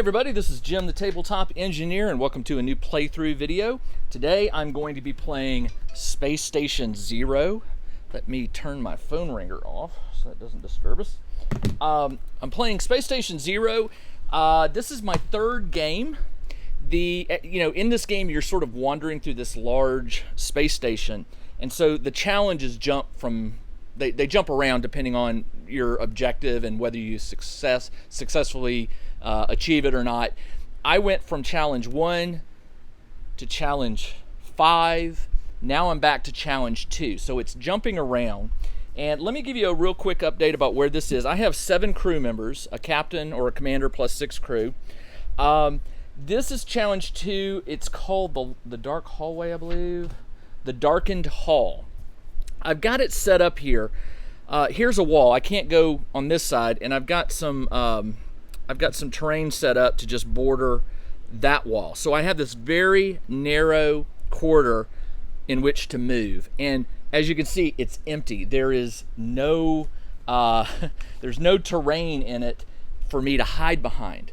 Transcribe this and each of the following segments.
everybody, this is Jim the Tabletop Engineer and welcome to a new playthrough video. Today I'm going to be playing Space Station Zero. Let me turn my phone ringer off so that doesn't disturb us. I'm playing Space Station Zero. This is my third game. In this game you're sort of wandering through this large space station, and so the challenges jump from they jump around depending on your objective and whether you successfully achieve it or not. I went from challenge 1 to challenge 5. Now I'm back to challenge 2. So it's jumping around. And let me give you a real quick update about where this is. I have 7 crew members, a captain or a commander plus 6 crew. This is challenge 2. It's called the Dark Hallway, I believe. The Darkened Hall. I've got it set up here. Here's a wall. I can't go on this side, and I've got some terrain set up to just border that wall. So I have this very narrow corridor in which to move, and as you can see, it's empty. There is no there's no terrain in it for me to hide behind.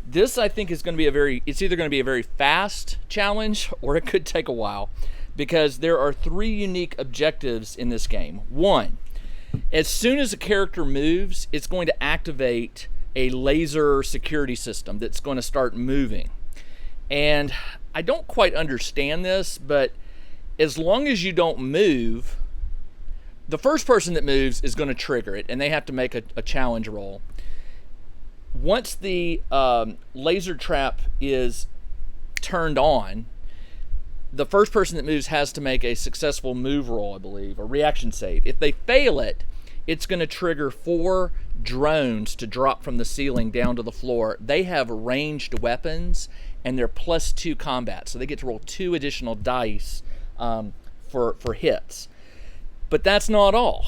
This, I think, is going to be it's either going to be a very fast challenge or it could take a while, because there are 3 unique objectives in this game. 1, as soon as a character moves, it's going to activate a laser security system that's going to start moving. And I don't quite understand this, but as long as you don't move, the first person that moves is going to trigger it, and they have to make a challenge roll. Once the laser trap is turned on, the first person that moves has to make a successful move roll, I believe, a reaction save. If they fail it, it's going to trigger 4 drones to drop from the ceiling down to the floor. They have ranged weapons, and they're +2 combat, so they get to roll 2 additional dice for hits. But that's not all.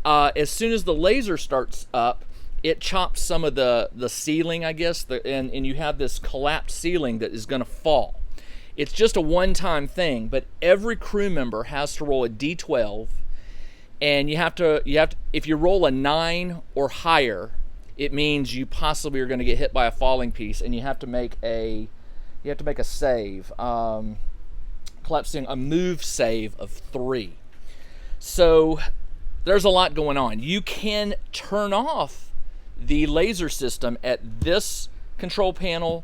As soon as the laser starts up, it chops some of the ceiling, I guess, and you have this collapsed ceiling that is going to fall. It's just a one-time thing, but every crew member has to roll a d12, and you have to if you roll a 9 or higher, it means you possibly are going to get hit by a falling piece, and you have to make a save, collapsing a move save of 3. So there's a lot going on. You can turn off the laser system at this control panel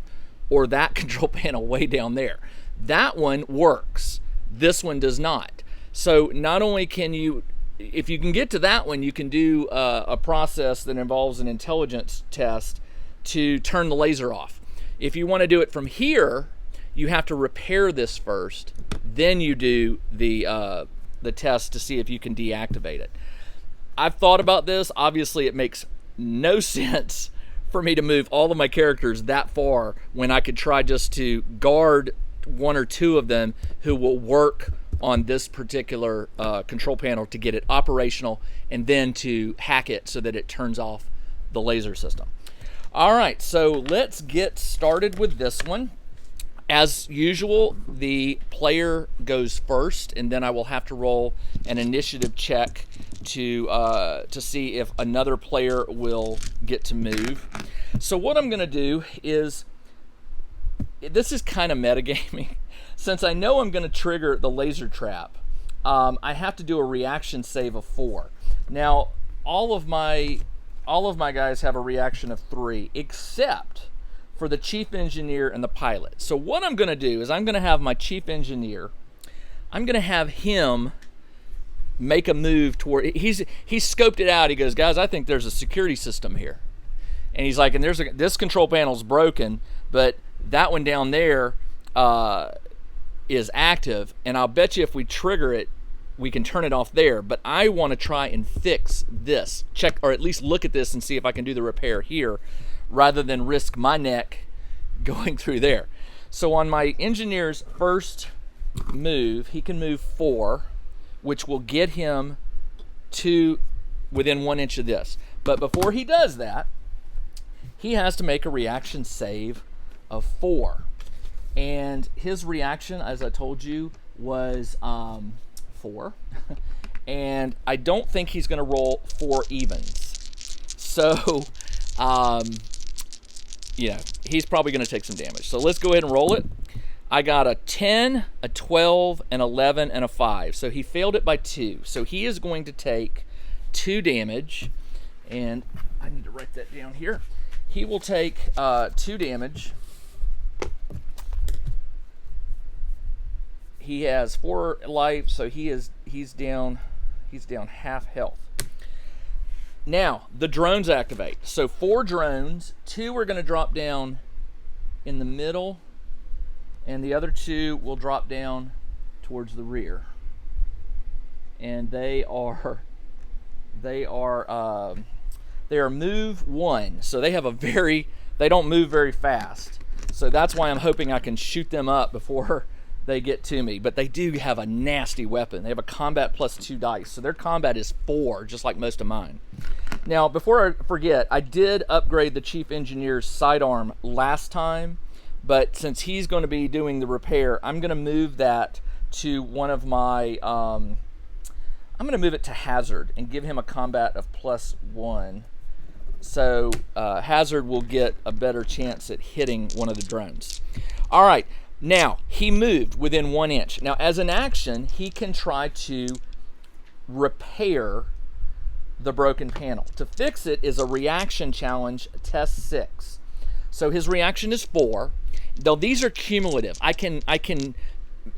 or that control panel way down there. That one works. This one does not. So not only can you, if you can get to that one, you can do a process that involves an intelligence test to turn the laser off. If you want to do it from here, you have to repair this first. Then you do the test to see if you can deactivate it. I've thought about this. Obviously, it makes no sense for me to move all of my characters that far when I could try just to guard 1 or 2 of them who will work on this particular control panel to get it operational, and then to hack it so that it turns off the laser system. All right, so let's get started with this one. As usual, the player goes first, and then I will have to roll an initiative check to see if another player will get to move. So what I'm going to do is, this is kind of metagaming. Since I know I'm going to trigger the laser trap, I have to do a reaction save of 4. Now, all of my guys have a reaction of 3, except for the chief engineer and the pilot. So what I'm going to do is I'm going to have my chief engineer, I'm going to have him make a move toward, he's scoped it out. He goes, guys, I think there's a security system here. And he's like, and this control panel's broken, but that one down there is active, and I'll bet you if we trigger it, we can turn it off there. But I want to try and fix this, check, or at least look at this and see if I can do the repair here, rather than risk my neck going through there. So on my engineer's first move, he can move 4, which will get him to within 1 inch of this. But before he does that, he has to make a reaction save of 4. And his reaction, as I told you, was 4. And I don't think he's going to roll 4 evens. So, he's probably going to take some damage. So let's go ahead and roll it. I got a 10, a 12, an 11, and a 5. So he failed it by 2. So he is going to take 2 damage. And I need to write that down here. He will take 2 damage. He has 4 life, so he's down half health. Now, the drones activate. So 4 drones, 2 are going to drop down in the middle, and the other 2 will drop down towards the rear. And they are move 1. So they have they don't move very fast. So that's why I'm hoping I can shoot them up before they get to me. But they do have a nasty weapon. They have a combat plus 2 dice. So their combat is 4, just like most of mine. Now, before I forget, I did upgrade the Chief Engineer's sidearm last time. But since he's going to be doing the repair, I'm going to move that to one of my... I'm going to move it to Hazard and give him a combat of plus 1. So Hazard will get a better chance at hitting one of the drones. All right. Now, he moved within 1 inch. Now, as an action, he can try to repair the broken panel. To fix it is a reaction challenge, test 6. So his reaction is 4. Though these are cumulative.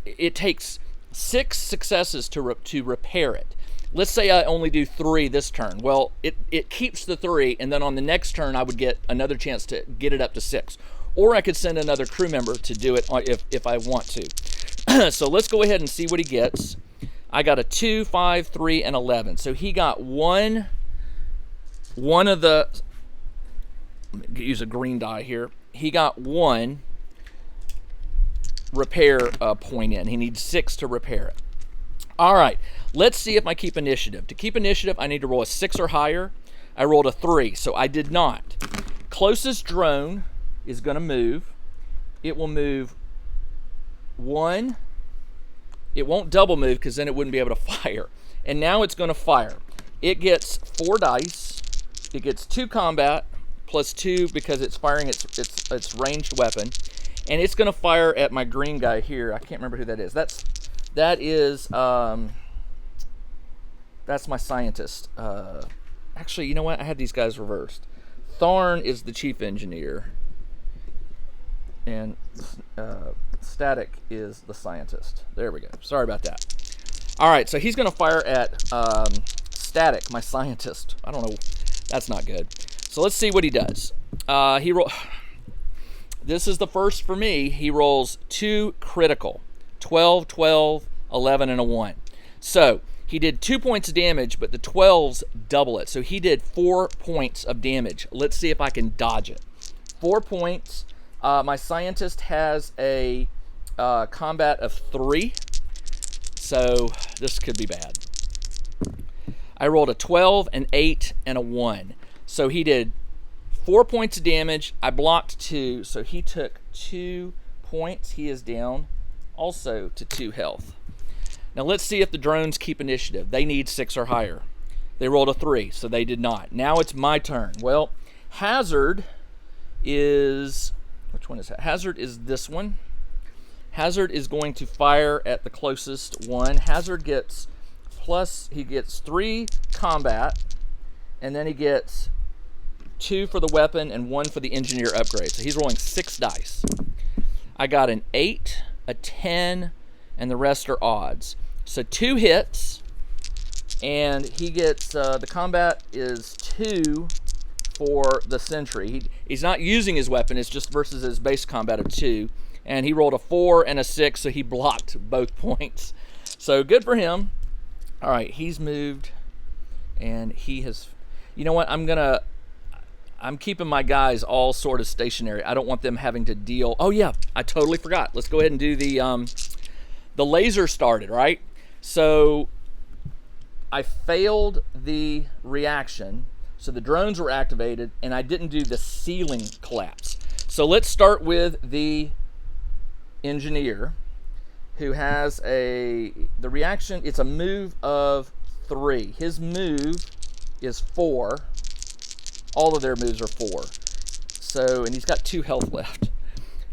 It takes 6 successes to repair it. Let's say I only do 3 this turn. Well, it keeps the 3, and then on the next turn I would get another chance to get it up to 6. Or I could send another crew member to do it if I want to. So let's go ahead and see what he gets. I got a 2, 5, 3, and 11. So he got one of the... use a green die here. He got 1 repair point in. He needs 6 to repair it. All right, let's see if I keep initiative. To keep initiative, I need to roll a 6 or higher. I rolled a 3, so I did not. Closest drone is going to move. It will move 1. It won't double move because then it wouldn't be able to fire. And now it's going to fire. It gets 4 dice. It gets 2 combat plus 2 because it's firing its ranged weapon. And it's going to fire at my green guy here. I can't remember who that is. That's my scientist. Actually, you know what? I had these guys reversed. Tharn is the chief engineer, and Static is the scientist. There we go. Sorry about that. All right, so he's going to fire at Static, my scientist. I don't know. That's not good. So let's see what he does. This is the first for me. He rolls 2 critical. 12, 12, 11, and a 1. So he did 2 points of damage, but the 12s double it. So he did 4 points of damage. Let's see if I can dodge it. 4 points. My scientist has a combat of 3. So this could be bad. I rolled a 12, an 8, and a 1. So he did 4 points of damage. I blocked 2, so he took 2 points. He is down also to 2 health. Now let's see if the drones keep initiative. They need 6 or higher. They rolled a 3, so they did not. Now it's my turn. Well, Hazard is... which one is that? Hazard is this one. Hazard is going to fire at the closest one. Hazard gets he gets 3 combat, and then he gets 2 for the weapon and 1 for the engineer upgrade. So he's rolling 6 dice. I got an 8, a 10, and the rest are odds. So 2 hits, and he gets, the combat is 2 for the sentry. He's not using his weapon, it's just versus his base combat of 2. And he rolled a 4 and a 6, so he blocked both points. So good for him. All right, he's moved, and he has... You know what, I'm keeping my guys all sort of stationary. I don't want them having to deal... Oh, yeah, I totally forgot. Let's go ahead and do the laser started, right? So I failed the reaction, so the drones were activated, and I didn't do the ceiling collapse. So let's start with the engineer, who has the reaction. It's a move of 3. His move is 4. All of their moves are 4. So, and he's got 2 health left.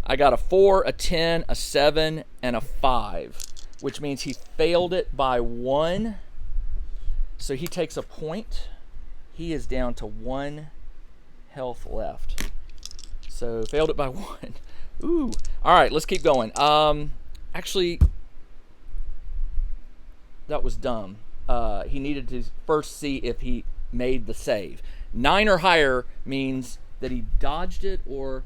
I got a 4, a 10, a 7, and a 5, which means he failed it by 1. So he takes a point. He is down to 1 health left. So failed it by 1. Ooh. All right, let's keep going. Actually, that was dumb. He needed to first see if he made the save. 9 or higher means that he dodged it, or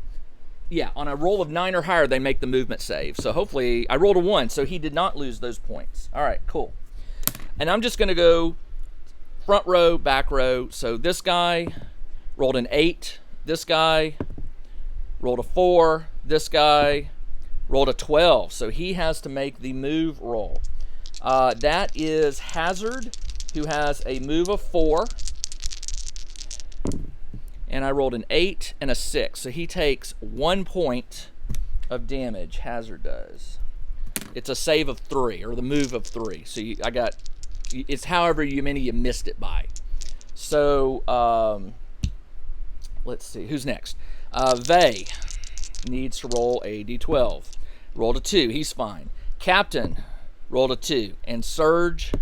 yeah, on a roll of 9 or higher, they make the movement save. So hopefully, I rolled a 1, so he did not lose those points. All right, cool. And I'm just going to go front row, back row. So this guy rolled an 8. This guy rolled a 4. This guy rolled a 12. So he has to make the move roll. That is Hazard, who has a move of 4. And I rolled an 8 and a 6. So he takes 1 point of damage. Hazard does. It's a save of 3, or the move of 3. So it's however many you missed it by. So let's see, who's next? Vey needs to roll a d12. Rolled a 2, he's fine. Captain rolled a 2, and Surge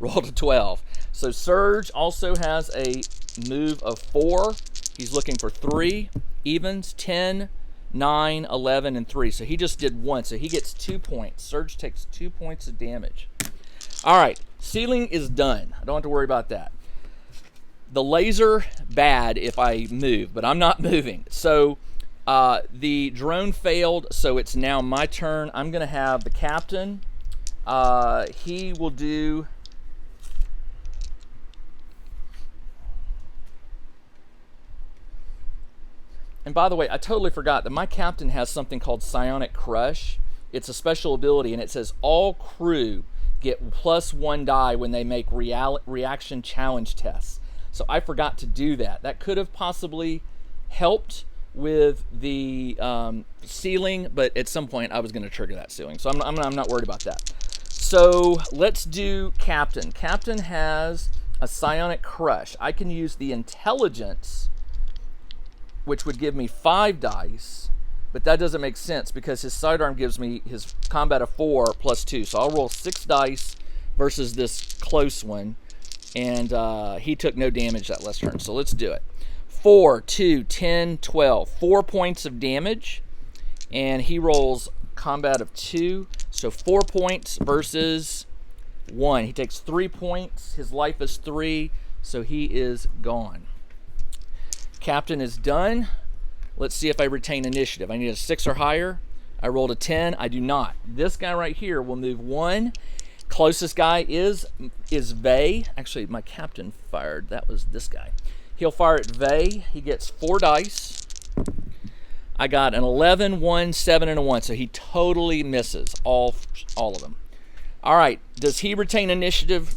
rolled a 12. So Surge also has a move of 4. He's looking for 3 evens, 10, 9, 11, and 3. So he just did 1, so he gets 2 points. Surge takes 2 points of damage. All right, ceiling is done. I don't have to worry about that. The laser, bad if I move, but I'm not moving. So the drone failed, so it's now my turn. I'm going to have the captain. He will do... And by the way, I totally forgot that my captain has something called Psionic Crush. It's a special ability, and it says all crew get +1 die when they make reaction challenge tests. So I forgot to do that. That could have possibly helped with the ceiling, but at some point I was going to trigger that ceiling. So I'm not worried about that. So let's do Captain. Captain has a Psionic Crush. I can use the intelligence, which would give me 5 dice, but that doesn't make sense because his sidearm gives me his combat of 4 + 2. So I'll roll 6 dice versus this close one, and he took no damage that last turn. So let's do it. 4, 2, 10, 12. 4 points of damage, and he rolls combat of 2. So 4 points versus 1. He takes 3 points. His life is 3, so he is gone. Captain is done. Let's see if I retain initiative. I need a 6 or higher. I rolled a 10. I do not. This guy right here will move 1. Closest guy is Vey. Actually, my captain fired. That was this guy. He'll fire at Vey. He gets 4 dice. I got an 11, 1, 7, and a 1. So he totally misses all of them. All right. Does he retain initiative?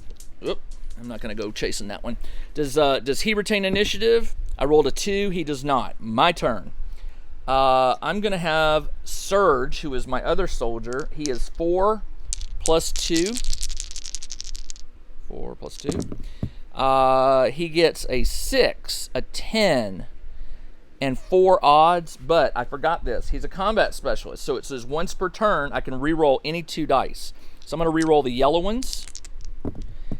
Oop, I'm not going to go chasing that one. Does he retain initiative? I rolled a 2. He does not. My turn. I'm going to have Surge, who is my other soldier. He is 4 + 2. 4 + 2. He gets a 6, a 10, and 4 odds. But I forgot this. He's a combat specialist. So it says once per turn, I can re-roll any 2 dice. So I'm going to re-roll the yellow ones.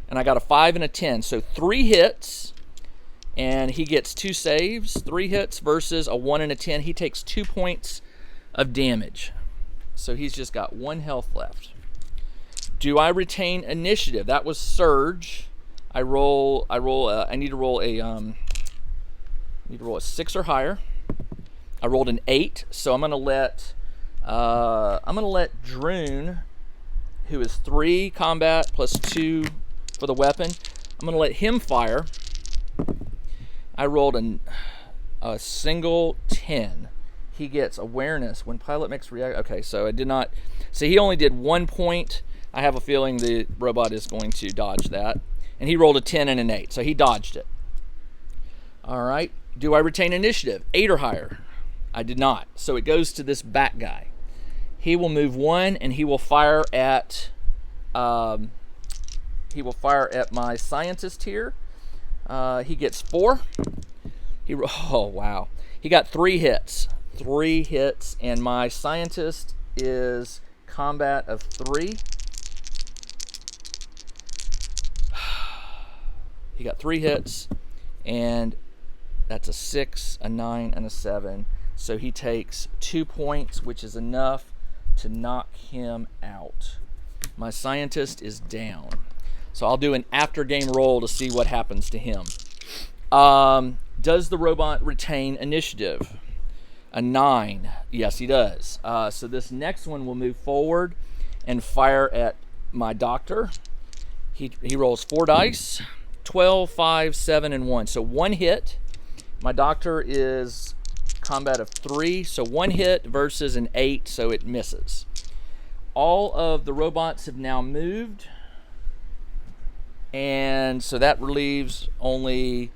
And I got a 5 and a 10. So 3 hits. And he gets 2 saves, 3 hits versus a 1 and a 10. He takes 2 points of damage. So he's just got 1 health left. Do I retain initiative? That was Surge. I need to roll a 6 or higher. I rolled an 8, so I'm gonna let Droon, who is 3 combat plus 2 for the weapon. I'm gonna let him fire. I rolled a single 10. He gets awareness when pilot makes react. Okay, so I did not. So he only did 1 point. I have a feeling the robot is going to dodge that. And he rolled a 10 and an 8, so he dodged it. All right. Do I retain initiative? 8 or higher? I did not. So it goes to this back guy. He will move 1, and he will fire at. He will fire at my scientist here. He gets 4. Oh wow! He got 3 hits. 3 hits, and my scientist is combat of 3. He got 3 hits, and that's a 6, a 9, and a 7. So he takes 2 points, which is enough to knock him out. My scientist is down. So I'll do an after-game roll to see what happens to him. Does the robot retain initiative? A 9. Yes, he does. So this next one will move forward and fire at my doctor. He rolls 4 dice, 12, 5, 7, and 1. So 1 hit. My doctor is combat of 3, so 1 hit versus an 8, so it misses. All of the robots have now moved, and so that relieves only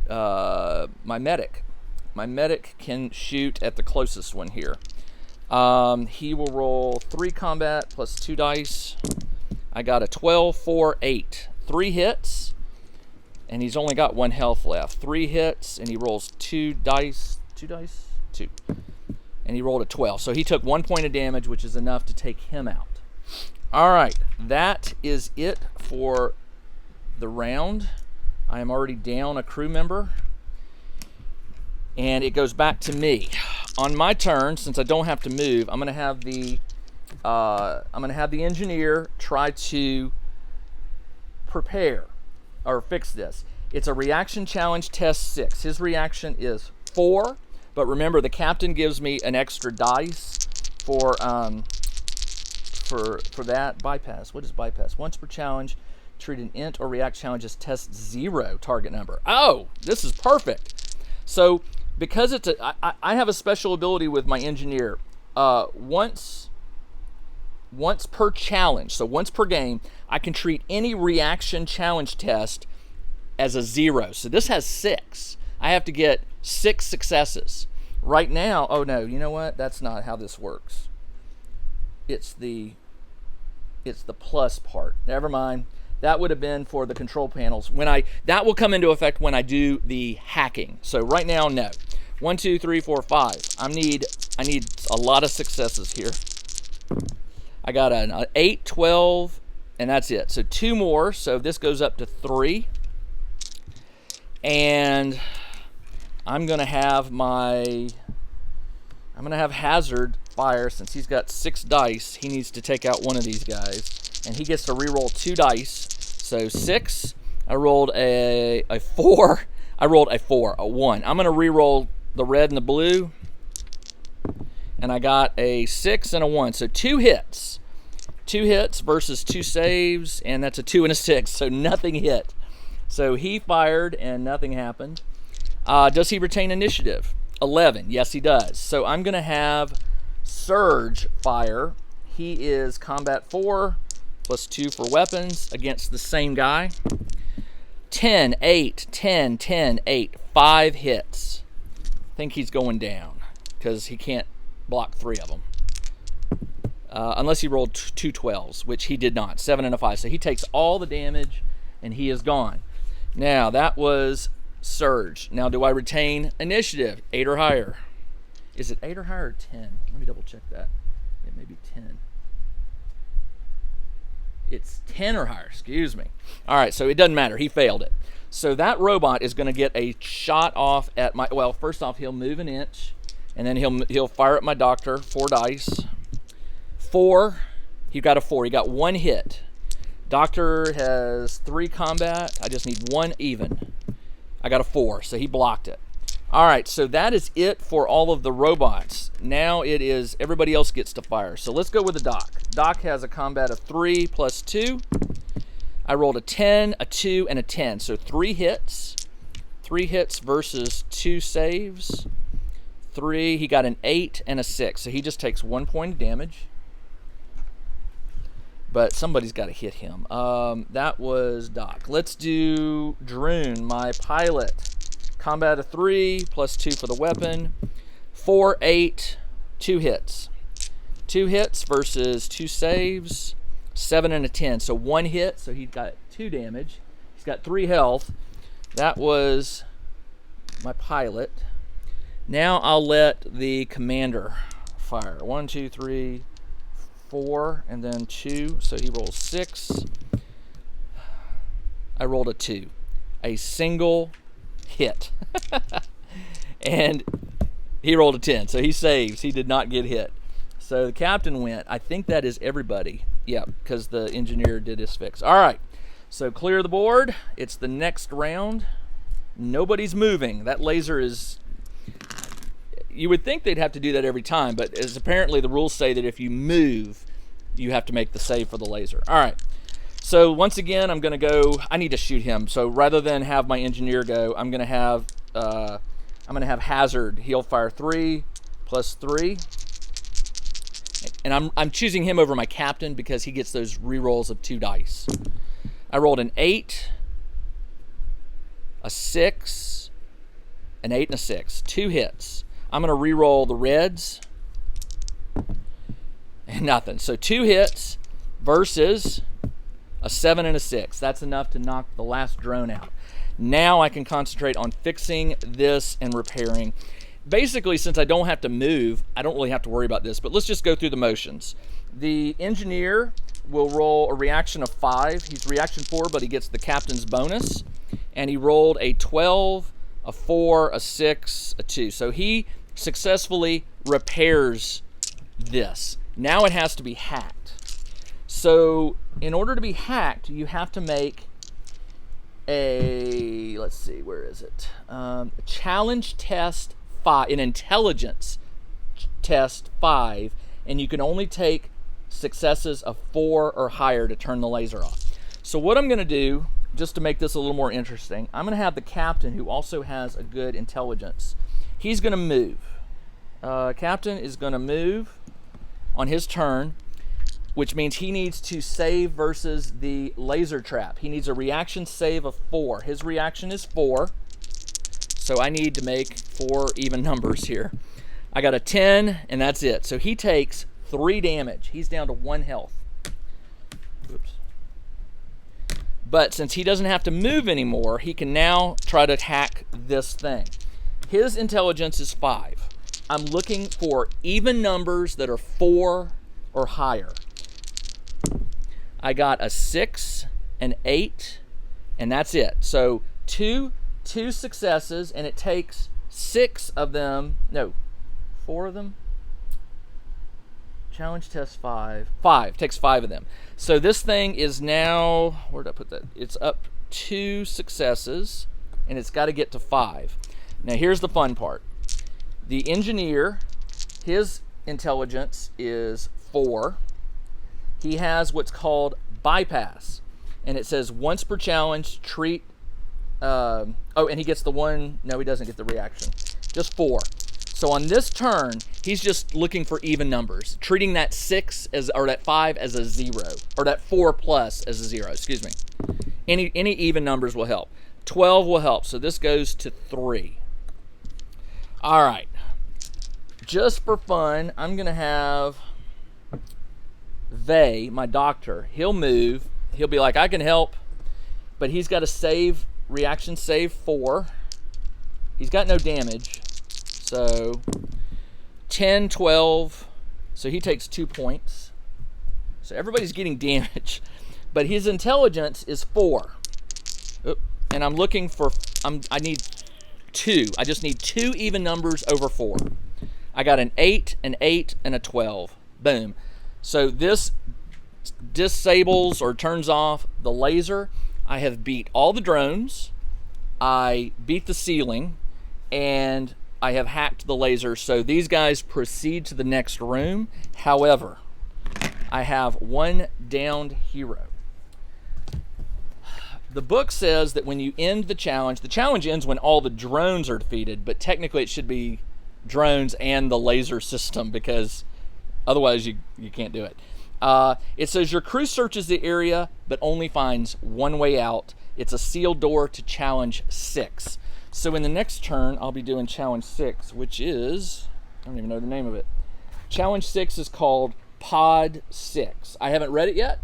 my medic. My medic can shoot at the closest one here. He will roll 3 combat plus 2 dice. I got a 12, 4, 8. 3 hits, and he's only got 1 health left. 3 hits, and he rolls 2 dice. 2 dice? 2. And he rolled a 12. So he took 1 point of damage, which is enough to take him out. All right, that is it for the round. I am already down a crew member, and it goes back to me. On my turn, since I don't have to move, I'm going to have the engineer try to prepare or fix this. It's a reaction challenge test 6. His reaction is 4, but remember the captain gives me an extra dice for that bypass. What is bypass? Once per challenge, treat an int or react challenge as test 0 target number. Oh, this is perfect. So because it's I have a special ability with my engineer. Once per challenge, so once per game, I can treat any reaction challenge test as a 0. So this has 6. I have to get 6 successes. Right now, oh no, you know what? That's not how this works. It's the plus part. Never mind. That would have been for the control panels. That will come into effect when I do the hacking. So right now, no. 1, 2, 3, 4, 5. I need a lot of successes here. I got an 8, 12, and that's it. So 2 more. So this goes up to 3. And I'm gonna have Hazard fire. Since he's got 6 dice, he needs to take out one of these guys, and he gets to re-roll 2 dice. So 6. I rolled a 4. I rolled a 4, a 1. I'm gonna re-roll the red and the blue, and I got a 6 and a 1. So 2 hits. 2 hits versus 2 saves, and that's a 2 and a 6. So nothing hit. So he fired and nothing happened. Does he retain initiative? 11. Yes, he does. So I'm going to have Surge fire. He is combat 4 plus 2 for weapons against the same guy. 10, 8, 10, 10, 8. 5 hits. I think he's going down because he can't block 3 of them. Unless he rolled 2 12s, which he did not. 7 and a 5. So he takes all the damage and he is gone. Now, that was Surge. Now, do I retain initiative? 8 or higher. Is it 8 or higher or 10? Let me double check that. It may be 10. It's 10 or higher, excuse me. All right, so it doesn't matter. He failed it. So that robot is going to get a shot off at my... Well, first off, he'll move an inch, and then he'll fire at my doctor. 4 dice. 4. He got a 4. He got 1 hit. Doctor has 3 combat. I just need 1 even. I got a 4, so he blocked it. All right, so that is it for all of the robots. Now it is everybody else gets to fire. So let's go with the Doc. Doc has a combat of 3 plus 2. I rolled a 10, a 2, and a 10. So 3 hits. 3 hits versus 2 saves. 3. He got an 8 and a 6. So he just takes 1 point of damage. But somebody's got to hit him. That was Doc. Let's do Droon, my pilot. Combat of 3 plus 2 for the weapon. 4, 8, 2 hits. 2 hits versus 2 saves. 7 and a 10. So 1 hit, so he got 2 damage. He's got 3 health. That was my pilot. Now I'll let the commander fire. 1, 2, 3, 4, and then 2. So he rolls 6. I rolled a 2. A single hit. And he rolled a 10. So he saves. He did not get hit. So the captain went. I think that is everybody. Yeah, because the engineer did his fix. All right. So clear the board. It's the next round. Nobody's moving. That laser is... You would think they'd have to do that every time, but as apparently the rules say that if you move, you have to make the save for the laser. All right. So once again, I'm going to go... I need to shoot him. So rather than have my engineer go, I'm going to have Hazard. He'll fire 3 plus 3. And I'm choosing him over my captain because he gets those rerolls of 2 dice. I rolled an 8, a 6, an 8, and a 6. 2 hits. I'm going to re-roll the reds. And nothing. So 2 hits versus a 7 and a 6. That's enough to knock the last drone out. Now I can concentrate on fixing this and repairing. Basically, since I don't have to move, I don't really have to worry about this, but let's just go through the motions. The engineer will roll a reaction of 5. He's reaction 4, but he gets the captain's bonus. And he rolled a 12, a 4, a 6, a 2. So he successfully repairs this. Now it has to be hacked. So in order to be hacked, you have to make a, let's see, where is it? Challenge test 5, an intelligence test 5, and you can only take successes of 4 or higher to turn the laser off. So what I'm going to do, just to make this a little more interesting, I'm going to have the captain, who also has a good intelligence. He's going to move. Captain is going to move on his turn, which means he needs to save versus the laser trap. He needs a reaction save of 4. His reaction is 4. So I need to make 4 even numbers here. I got a 10, and that's it. So he takes 3 damage. He's down to 1 health. Oops. But since he doesn't have to move anymore, he can now try to hack this thing. His intelligence is 5. I'm looking for even numbers that are 4 or higher. I got a 6, an 8, and that's it. So two successes, and it takes 6 of them, no, 4 of them. Challenge test 5. 5, takes 5 of them. So this thing is now, where did I put that? It's up 2 successes, and it's got to get to 5. Now here's the fun part. The engineer, his intelligence is 4. He has what's called bypass, and it says once per challenge, treat, and he gets the 1, no, he doesn't get the reaction, just 4. So on this turn, he's just looking for even numbers, treating that 6 as, or that 5 as a 0, or that 4 plus as a 0, excuse me. Any even numbers will help. 12 will help, so this goes to 3. All right, just for fun, I'm gonna have Vey, my doctor, he'll move. He'll be like, I can help, but he's got to save, reaction save 4. He's got no damage. So 10, 12. So he takes 2 points. So everybody's getting damage. But his intelligence is 4. Oop. And I'm looking for, I need 2. I just need 2 even numbers over 4. I got an 8, an 8, and a 12. Boom. So this disables or turns off the laser. I have beat all the drones. I beat the ceiling. And I have hacked the laser. So these guys proceed to the next room. However, I have 1 downed hero. The book says that when you end the challenge ends when all the drones are defeated, but technically it should be drones and the laser system, because otherwise you can't do it. It says your crew searches the area but only finds 1 way out. It's a sealed door to challenge 6. So in the next turn, I'll be doing challenge 6, which is, I don't even know the name of it. Challenge 6 is called Pod 6. I haven't read it yet.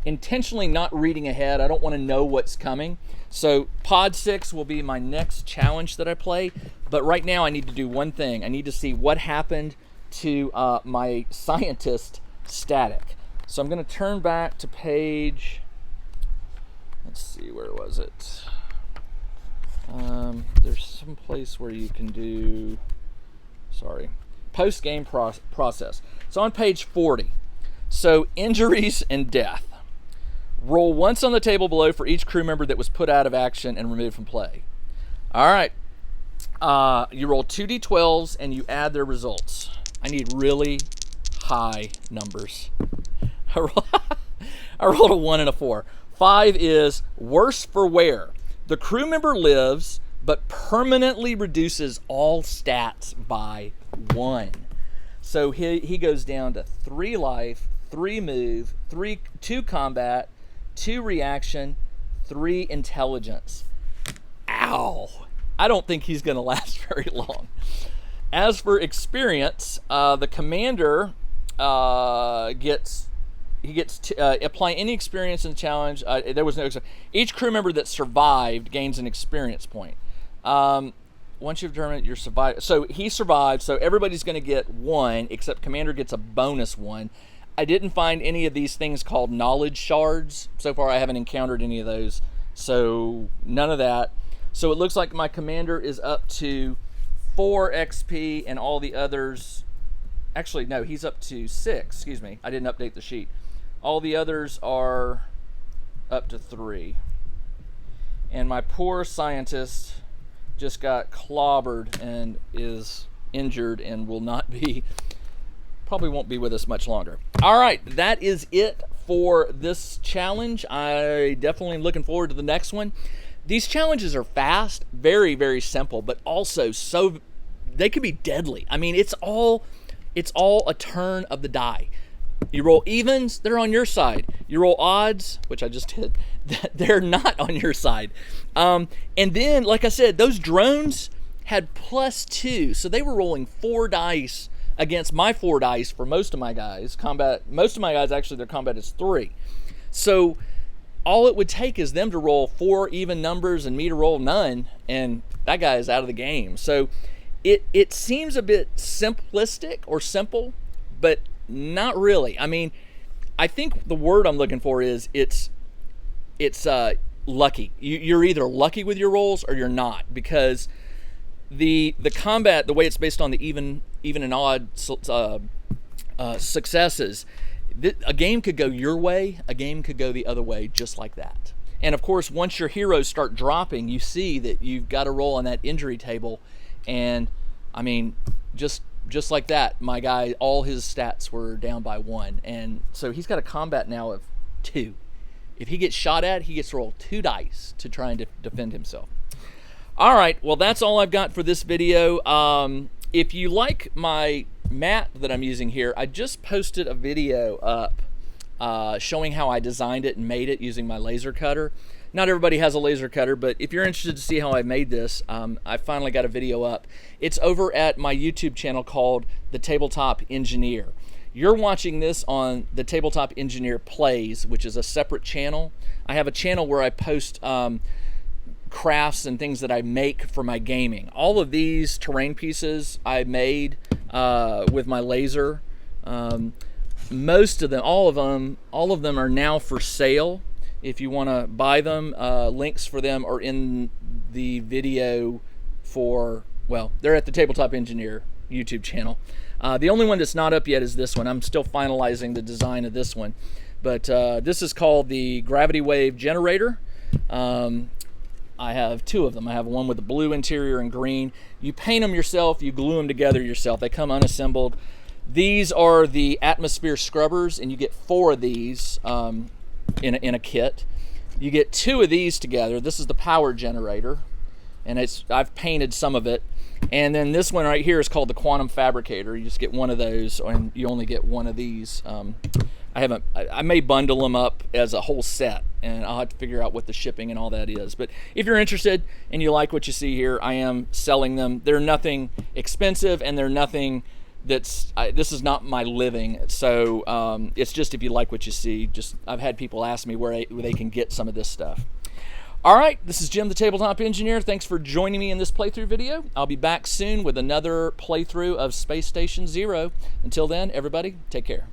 intentionally not reading ahead. I don't want to know what's coming. So Pod 6 will be my next challenge that I play. But right now I need to do one thing. I need to see what happened to my scientist static. So I'm going to turn back to page, let's see, where was it? There's some place where you can do, post-game process. So on page 40. So injuries and death. Roll once on the table below for each crew member that was put out of action and removed from play. All right. You roll 2d12s and you add their results. I need really high numbers. I rolled a 1 and a 4. 5 is worse for wear. The crew member lives, but permanently reduces all stats by 1. So he goes down to 3 life, 3 move, 2 combat, 2 reaction, 3 intelligence. Ow! I don't think he's going to last very long. As for experience, the commander gets apply any experience in the challenge. There was no. Each crew member that survived gains an experience point. Once you've determined your survival, so he survived. So everybody's going to get 1, except commander gets a bonus 1. I didn't find any of these things called knowledge shards so far. I haven't encountered any of those, so none of that. So it looks like my commander is up to 4 XP, and all the others. Actually, no, he's up to 6. Excuse me, I didn't update the sheet. All the others are up to 3. And my poor scientist just got clobbered and is injured and will not be, probably won't be with us much longer. All right, that is it for this challenge. I definitely am looking forward to the next one. These challenges are fast, very, very simple, but also so they could be deadly. I mean, it's all a turn of the die. You roll evens, they're on your side. You roll odds, which I just did, they're not on your side. And then, like I said, those drones had +2, so they were rolling 4 dice against my 4 dice for most of my guys. Most of my guys, actually, their combat is 3. So all it would take is them to roll 4 even numbers and me to roll none, and that guy is out of the game. So it seems a bit simplistic or simple, but not really. I mean, I think the word I'm looking for is it's lucky. You're either lucky with your rolls or you're not, because the combat, the way it's based on the even and odd successes, a game could go your way, a game could go the other way, just like that. And of course, once your heroes start dropping, you see that you've got to roll on that injury table. And I mean, just like that, my guy, all his stats were down by 1. And so he's got a combat now of 2. If he gets shot at, he gets to roll 2 dice to try and defend himself. All right, well, that's all I've got for this video. If you like my mat that I'm using here, I just posted a video up showing how I designed it and made it using my laser cutter. Not everybody has a laser cutter, but if you're interested to see how I made this, I finally got a video up. It's over at my YouTube channel called The Tabletop Engineer. You're watching this on The Tabletop Engineer Plays, which is a separate channel. I have a channel where I post crafts and things that I make for my gaming. All of these terrain pieces I made with my laser. Most of them, all of them are now for sale. If you want to buy them, links for them are in the video for, well, they're at the Tabletop Engineer YouTube channel. The only one that's not up yet is this one. I'm still finalizing the design of this one. But this is called the Gravity Wave Generator. I have 2 of them. I have one with a blue interior and green. You paint them yourself, you glue them together yourself. They come unassembled. These are the atmosphere scrubbers, and you get 4 of these in a kit. You get 2 of these together. This is the power generator, and I've painted some of it. And then this one right here is called the Quantum Fabricator. You just get 1 of those, and you only get 1 of these. I may bundle them up as a whole set, and I'll have to figure out what the shipping and all that is. But if you're interested and you like what you see here, I am selling them. They're nothing expensive, and they're nothing this is not my living, so it's just if you like what you see. I've had people ask me where they can get some of this stuff. All right, this is Jim the Tabletop Engineer. Thanks for joining me in this playthrough video. I'll be back soon with another playthrough of Space Station Zero. Until then, everybody, take care.